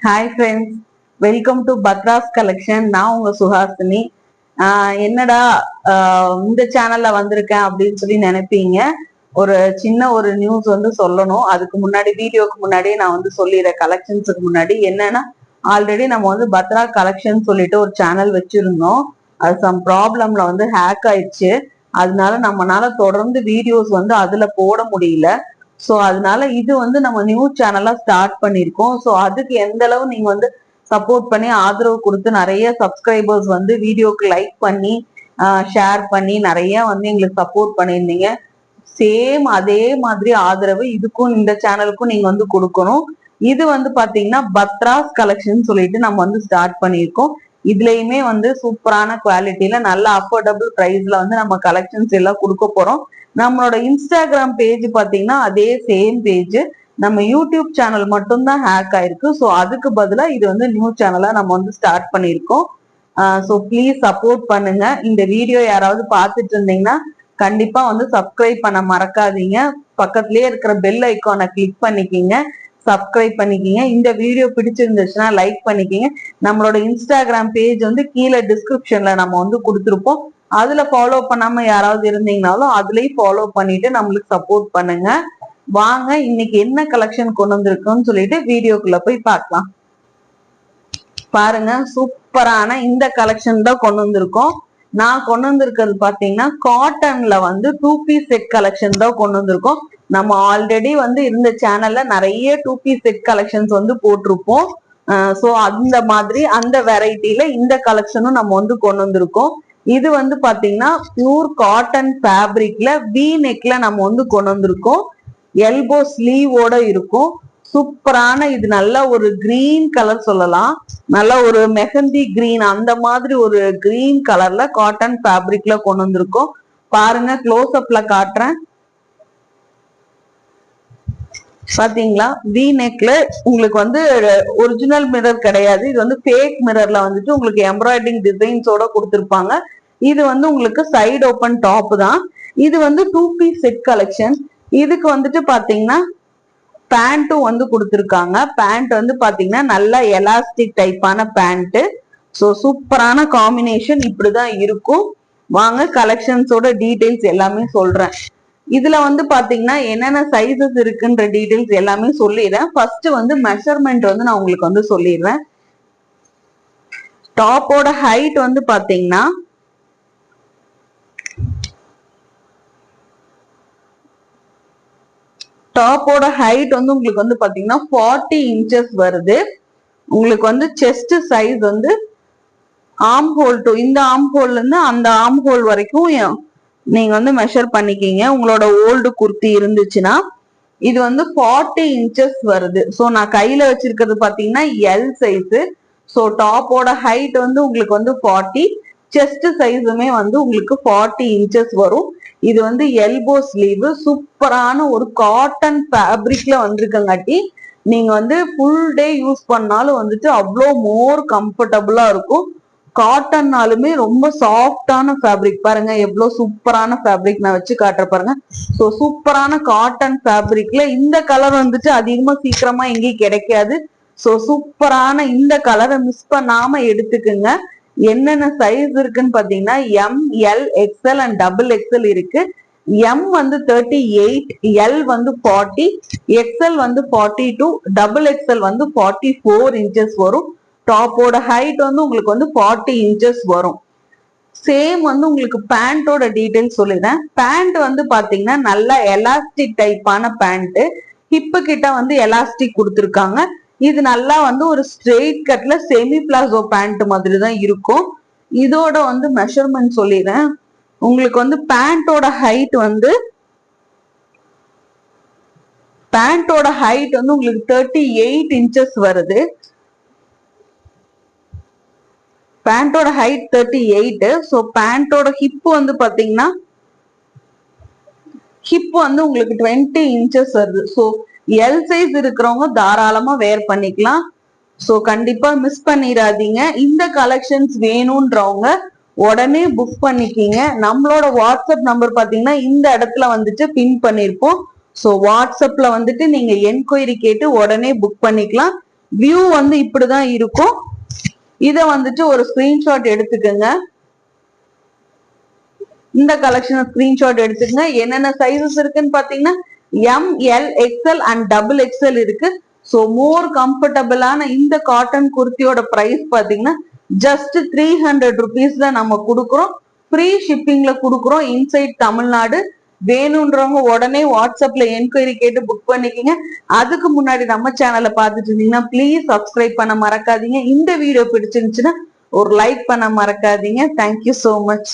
Hi friends, welcome to Pathras collection. நான் உங்க சுஹாசினி. என்னடா இந்த சேனல்ல வந்திருக்கேன் அப்படின்னு சொல்லி நினைப்பீங்க. ஒரு நியூஸ் சொல்லணும். அதுக்கு முன்னாடி வீடியோக்கு முன்னாடி நான் சொல்லிடுறேன். கலெக்ஷன்ஸுக்கு முன்னாடி என்னன்னா, ஆல்ரெடி நம்ம பத்ரா கலெக்ஷன் சொல்லிட்டு ஒரு சேனல் வச்சிருந்தோம். அது சம் ப்ராப்ளம்ல ஹேக் ஆயிடுச்சு. அதனால நம்மளால தொடர்ந்து வீடியோஸ் அதுல போட முடியல. சோ அதனால இது நம்ம நியூ சேனலா ஸ்டார்ட் பண்ணிருக்கோம். சோ அதுக்கு எந்த அளவு நீங்க சப்போர்ட் பண்ணி ஆதரவு கொடுத்து நிறைய சப்ஸ்கிரைபர்ஸ் வீடியோக்கு லைக் பண்ணி ஷேர் பண்ணி நிறைய எங்களுக்கு சப்போர்ட் பண்ணியிருந்தீங்க. சேம் அதே மாதிரி ஆதரவு இதுக்கும் இந்த சேனலுக்கும் நீங்க கொடுக்கணும். இது பாத்தீங்கன்னா பத்ராஸ் கலெக்ஷன் சொல்லிட்டு நம்ம ஸ்டார்ட் பண்ணியிருக்கோம். இதுலயுமே சூப்பரான குவாலிட்டியில நல்ல அஃபோர்டபுள் பிரைஸ்ல நம்ம கலெக்ஷன்ஸ் எல்லாம் கொடுக்க போறோம். நம்மளோட இன்ஸ்டாகிராம் பேஜ் பாத்தீங்கன்னா அதே சேம் பேஜ். நம்ம யூடியூப் சேனல் மட்டும்தான் ஹேக் ஆயிருக்கு. ஸோ அதுக்கு பதிலா இது நியூ சேனலா நம்ம ஸ்டார்ட் பண்ணியிருக்கோம். ஸோ ப்ளீஸ் சப்போர்ட் பண்ணுங்க. இந்த வீடியோ யாராவது பார்த்துட்டு இருந்தீங்கன்னா கண்டிப்பா சப்ஸ்கிரைப் பண்ண மறக்காதீங்க. பக்கத்துலயே இருக்கிற பெல் ஐக்கானை கிளிக் பண்ணிக்கிங்க, சப்ஸ்கிரைப் பண்ணிக்கிங்க. இந்த வீடியோ பிடிச்சிருந்துச்சுன்னா லைக் பண்ணிக்கிங்க. நம்மளோட இன்ஸ்டாகிராம் பேஜ் கீழே டிஸ்கிரிப்ஷன்ல நம்ம கொடுத்துருப்போம். அதுல ஃபாலோ பண்ணாம யாராவது இருந்தீங்கனாலும் அதுலயும் ஃபாலோ பண்ணிட்டு நம்மளுக்கு சப்போர்ட் பண்ணுங்க. வாங்க இன்னைக்கு என்ன கலெக்ஷன் கொண்டு வந்திருக்கோம்னு சொல்லிட்டு வீடியோக்குள்ள போய் பார்க்கலாம். பாருங்க, சூப்பரான இந்த கலெக்ஷன் தான் கொண்டு வந்திருக்கோம். நான் கொண்டு வந்திருக்கிறது பாத்தீங்கன்னா காட்டன்ல 2 பீஸ் செட் கலெக்ஷன் தான் கொண்டு வந்திருக்கோம். நம்ம ஆல்ரெடி இருந்த சேனல்ல நிறைய 2 பீஸ் செட் கலெக்ஷன்ஸ் போட்டிருப்போம். சோ அந்த மாதிரி அந்த வெரைட்டில இந்த கலெக்ஷனும் நம்ம கொண்டு வந்திருக்கோம். இது பாத்தீங்கன்னா பியூர் காட்டன் ஃபேப்ரிக்ல வி நெக்ல நம்ம கொண்டு வந்திருக்கோம். எல்போ ஸ்லீவோட இருக்கும். சூப்பரான இது நல்ல ஒரு கிரீன் கலர் சொல்லலாம். நல்ல ஒரு மெஹந்தி கிரீன் அந்த மாதிரி ஒரு கிரீன் கலர்ல காட்டன் ஃபேப்ரிக்ல கொண்டு வந்திருக்கோம். பாருங்க, க்ளோஸ் அப்ல காட்டுறேன். பாத்தீங்களா, வி நெக்ல உங்களுக்கு ஒரிஜினல் மிரர் கிடையாது. இது ஃபேக் மிரர்ல உங்களுக்கு எம்ப்ராய்டரிங் டிசைன்ஸோட கொடுத்திருப்பாங்க. இது உங்களுக்கு சைடு ஓபன் டாப் தான். இது 2 பீஸ் செட் கலெக்ஷன். இதுக்கு பாத்தீங்கன்னா பேண்ட்டும் கொடுத்திருக்காங்க. பேண்ட் பாத்தீங்கன்னா நல்ல எலாஸ்டிக் டைப்பான பேண்ட். ஸோ சூப்பரான காம்பினேஷன் இப்படிதான் இருக்கும். வாங்க கலெக்ஷன்ஸோட டீடைல்ஸ் எல்லாமே சொல்றேன். இதுல பாத்தீங்கன்னா என்னென்ன சைசஸ் இருக்குன்ற டீடைல்ஸ் எல்லாமே சொல்லிடுறேன். ஃபர்ஸ்ட் மெஷர்மெண்ட் நான் உங்களுக்கு சொல்லிடுறேன். டாப்போட ஹைட் பாத்தீங்கன்னா டாப்போட ஹைட் உங்களுக்கு பாத்தீங்கன்னா 40 இன்ச்சஸ் வருது. உங்களுக்கு chest size arm whole to இந்த ஆர்ம் ஹோல்ல இருந்து அந்த ஆர்ம் ஹோல் வரைக்கும் நீங்க மெஷர் பண்ணிக்கிங்க. உங்களோட ஓல்டு குர்த்தி இருந்துச்சுன்னா இது 40 இன்ச்சஸ் வருது. ஸோ நான் கையில வச்சிருக்கிறது பாத்தீங்கன்னா எல் சைஸ். ஸோ டாப்போட ஹைட் உங்களுக்கு 40, செஸ்ட் சைஸுமே உங்களுக்கு 40 இன்ச்சஸ் வரும். இது எல்போ ஸ்லீவ். சூப்பரான ஒரு காட்டன் ஃபேப்ரிக்ல வந்திருக்கங்காட்டி நீங்க ஃபுல் டே யூஸ் பண்ணாலும் அவ்வளோ மோர் கம்ஃபர்டபுளா இருக்கும். காட்டன்னாலுமே ரொம்ப சாஃப்டான ஃபேப்ரிக். பாருங்க எவ்வளவு சூப்பரான ஃபேப்ரிக் நான் வச்சு காட்டுற பாருங்க. ஸோ சூப்பரான காட்டன் ஃபேப்ரிக்ல இந்த கலர் அதிகமா சீக்கிரமா எங்கேயும் கிடைக்காது. ஸோ சூப்பரான இந்த கலரை மிஸ் பண்ணாம எடுத்துக்குங்க. என்னென்ன சைஸ் இருக்குன்னு பாத்தீங்கன்னா M, L, XL and double XL இருக்கு. M 38, L 40, XL 42, double XL 44 inches வரும். டாப்போட ஹைட் உங்களுக்கு 40 இன்ச்சஸ் வரும். சேம் உங்களுக்கு பேண்டோட டீடைல்ஸ் சொல்லிடுறேன். பேண்ட் பாத்தீங்கன்னா நல்லா எலாஸ்டிக் டைப்பான பேண்ட். ஹிப்பு கிட்ட எலாஸ்டிக் கொடுத்துருக்காங்க. இது நல்லா ஒரு ஸ்ட்ரெயிட் கட்ல செமி பிளாசோ பேண்ட் மாதிரி தான் இருக்கும். இதோட மெஷர்மெண்ட் சொல்லிடுறேன். உங்களுக்கு பேண்டோட ஹைட் உங்களுக்கு 38 இன்ச்சஸ் வருது. பேண்டோட ஹைட் 38. ஸோ பேண்டோட ஹிப் பாத்தீங்கன்னா ஹிப் உங்களுக்கு 20 இன்ச்சஸ் வருது. ஸோ எல் சைஸ் இருக்கிறவங்க தாராளமா வேர் பண்ணிக்கலாம். ஸோ கண்டிப்பா மிஸ் பண்ணிடாதீங்க. இந்த கலெக்ஷன்ஸ் வேணும்ன்றவங்க உடனே புக் பண்ணிக்கிங்க. நம்மளோட வாட்ஸ்அப் நம்பர் பாத்தீங்கன்னா இந்த இடத்துல பின் பண்ணிருப்போம். ஸோ வாட்ஸ்அப்ல நீங்க என்கொயரி கேட்டு உடனே புக் பண்ணிக்கலாம். வியூ வந்து இப்படிதான் இருக்கும். இத வந்துட்டு ஒரு ஸ்கிரீன்ஷாட் எடுத்துக்கோங்க. இந்த கலெக்ஷன் ஸ்கிரீன்ஷாட் எடுத்துக்கங்க. என்னென்ன சைசஸ் இருக்குன்னு பாத்தீங்கன்னா ML XL அண்ட் XXL இருக்கு. சோ மோர் கம்ஃபர்டபுளான இந்த காட்டன் குர்த்தியோட பிரைஸ் பாத்தீங்கன்னா ஜஸ்ட் 300 ருபீஸ்ல நம்ம கொடுக்குறோம். ஃப்ரீ ஷிப்பிங்ல கொடுக்குறோம் இன்சைட் தமிழ்நாடு. வேணும்ன்றவங்க உடனே வாட்ஸ்அப்ல என்கொயரி கேட்டு புக் பண்ணிக்கங்க. அதுக்கு முன்னாடி நம்ம சேனலை பார்த்துட்டு இருந்தீங்கன்னா ப்ளீஸ் சப்ஸ்கிரைப் பண்ண மறக்காதீங்க. இந்த வீடியோ பிடிச்சிருந்துச்சுன்னா ஒரு லைக் பண்ண மறக்காதீங்க. Thank you so much.